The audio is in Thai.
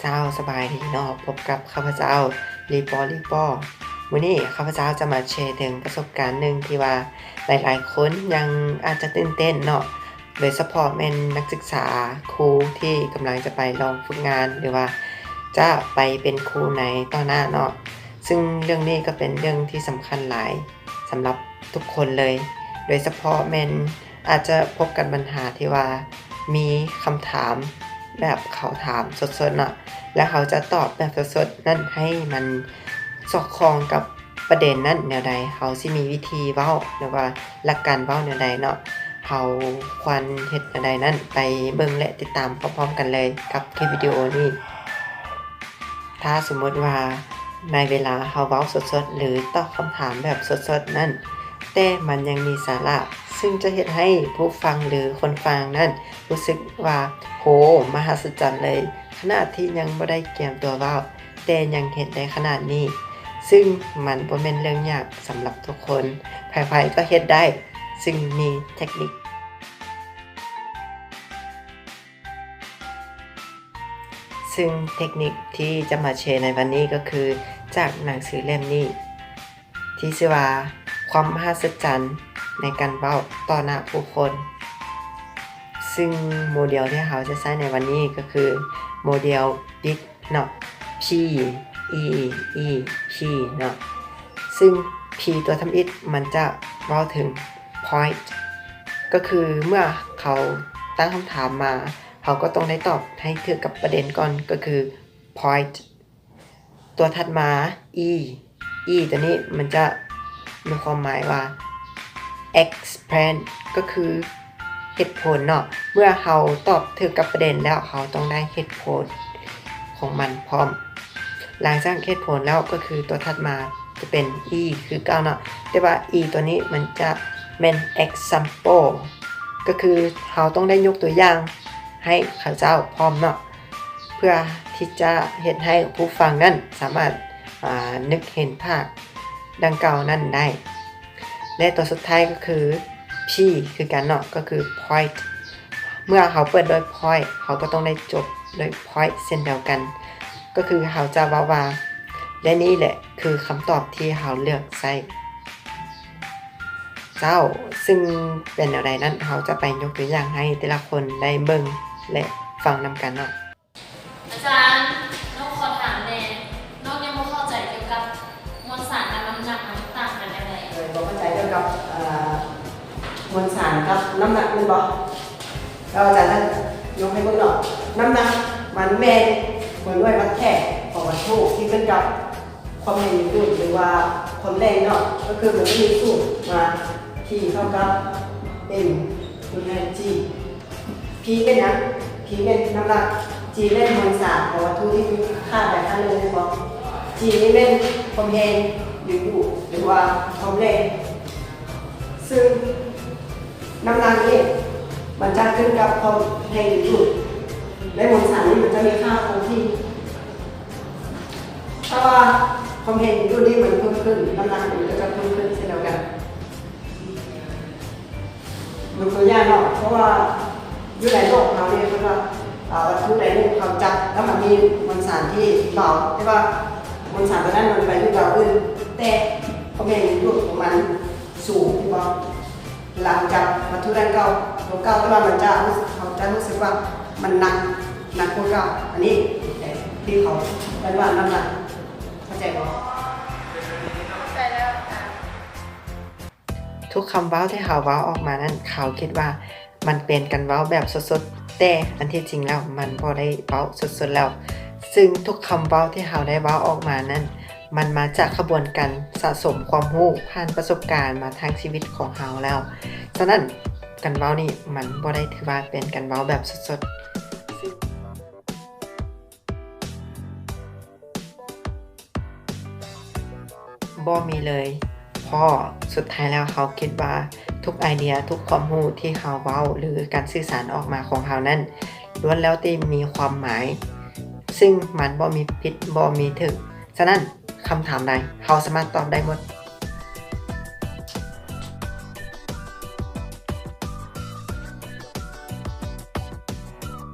เจ้าสบายดีเนาะพบกับข้าพเจ้าลีปอวันนี้ข้าพเจ้าจะมาแชร์ถึงประสบการณ์หนึ่งที่ว่าหลายๆคนยังอาจจะตื่นเต้นเนาะโดยเฉพาะเป็นนักศึกษาครูที่กำลังจะไปลองฝึกงานหรือว่าจะไปเป็นครูในต่อหน้าเนาะซึ่งเรื่องนี้ก็เป็นเรื่องที่สำคัญหลายสำหรับทุกคนเลยโดยเฉพาะเป็นอาจจะพบกับปัญหาที่ว่ามีคำถามแบบเขาถามสดๆเนาะและเขาจะตอบแบบสดๆนั่นให้มันสอดคล้องกับประเด็นนั้นแนวใดเขาสิมีวิธีเว้าหรือว่าหลักการเว้าแนวใดเนาะเขาควรเฮ็ดแนวใดนั้นไปเบิ่งและติดตามพร้อมๆกันเลยกับคลิปวิดีโอนี้ถ้าสมมติว่าในเวลาเขาเว้าสดๆหรือตอบคำถามแบบสดๆนั่นแต่มันยังมีสาระซึ่งจะเฮ็ดให้ผู้ฟังหรือคนฟังนั้นรู้สึกว่าโหมหัศจรรย์เลยขณะที่ยังบ่ได้เตรียมตัวเว้าแต่ยังเฮ็ดได้ขนาดนี้ซึ่งมันบ่แม่นเรื่องยากสำหรับทุกคนใครๆก็เฮ็ดได้ซึ่งมีเทคนิคซึ่งเทคนิคที่จะมาแชร์ในวันนี้ก็คือจากหนังสือเล่มนี้ที่ชื่อว่าความมหัศจรรย์ในการเว้าต่อหน้าผู้คนซึ่งโมเดลที่เขาจะใช้ในวันนี้ก็คือโมเดล Big เนาะ P E E P เนาะซึ่ง P ตัวทำอิฐมันจะเว้าถึง point ก็คือเมื่อเขาตั้งคำถามมาเขาก็ต้องได้ตอบให้ถึงกับประเด็นก่อนก็คือ point ตัวถัดมา E E ตัวนี้มันจะมีความหมายว่า explain ก็คือเหตุผลเนาะเมื่อเขาตอบถึงกับประเด็นแล้วเขาต้องได้เหตุผลของมันพร้อมหลังจากเหตุผลแล้วก็คือตัวถัดมาจะเป็น E คือ9เนาะแต่ว่า E ตัวนี้มันจะเป็น example ก็คือเขาต้องได้ยกตัวอย่างให้เขาเจ้าพร้อมเนาะเพื่อที่จะเฮ็ดให้ผู้ฟังนั้นสามารถนึกเห็นภาพดังกล่าวนั้นได้และตัวสุดท้ายก็คือ P คือกันเนาะก็คือ point เมื่อเขาเปิดด้วย point เขาก็ต้องได้จบด้วย point เช่นเดียวกันก็คือเขาจะว่าและนี่แหละคือคำตอบที่เขาเลือกใช้เจ้าซึ่งเป็นอะไรนั้นเขาจะไปยกตัวอย่างให้แต่ละคนได้เบิ่งและฟังนำกันเนาะอาจารย์น้องขอถามแน่น้องยังไม่เข้าใจเกี่ยวกับมวลสารกับน้ำหนักมันต่างกันยังไงบ่เข้าใจเกี่ยวกับมวลสารกับน้ำหนักมันบ่เราอาจารย์นั้นยกให้เบิ่งเนาะน้ำหนักมันแม่นเหมือนด้วยวัดแท้ของวัตถุที่เป็นกับความแรงยืดหรือว่าความแรงเนาะก็คือมันจะมีสูตรมาที่เท่ากับ m คูณ g p เป็นนะ p เป็นน้ำหนัก g เป็นมวลสารของวัตถุที่มีค่าแบบนั้นเลยบ่ g นี่เป็นความแรงยืดหรือว่าความแรงซึ่งน้ำหนักนี้มันจะขึ้นกับความแรงยืดและมวลสารนี้มันจะมีค่าคงที่ถ้าว่าความเห็นอยู่นี่มันเพิ่มขึ้นน้ำหนักมันก็จะเพิ่มขึ้นเช่นเดียวกันมันตัวยากเนาะเพราะว่าอยู่ในโลกเราเนี่ยเพราะว่าวัตถุใดหนึ่งเขาจับแล้วมันมีมวลสารที่เบาใช่ป่ะมวลสารตัวนั้นมันไปที่เบาขึ้นแต่ความเห็นอยู่ของมันสูงที่บอกหลังจากวัตถุนั้นเก่าตัวเก่าแต่ว่ามันจะเขาจะรู้สึกว่ามันหนักกว่าเก่าอันนี้ที่เขาเรียกว่าน้ำหนักเข้าใจบ่ใช่แล้วค่ะทุกคำเว้าที่เขาเว้าออกมานั้นเขาคิดว่ามันเป็นการเว้าแบบสดๆแต่อันที่จริงแล้วมันบ่ได้เว้าสดๆแล้วซึ่งทุกคำเว้าที่เขาได้เว้าออกมานั้นมันมาจากกระบวนการสะสมความรู้ผ่านประสบการณ์มาทางชีวิตของเขาแล้วฉะนั้นการเว้านี่มันบ่ได้ถือว่าเป็นการเว้าแบบสดๆบ่มีเลยเพราะสุดท้ายแล้วเขาคิดว่าทุกไอเดียทุกความรู้ที่เขาเว้าหรือการสื่อสารออกมาของเขานั้นล้วนแล้วแต่มีความหมายซึ่งมันบ่มีผิดบ่มีถูกฉะนั้นคำถามใดเขาสามารถตอบได้หมด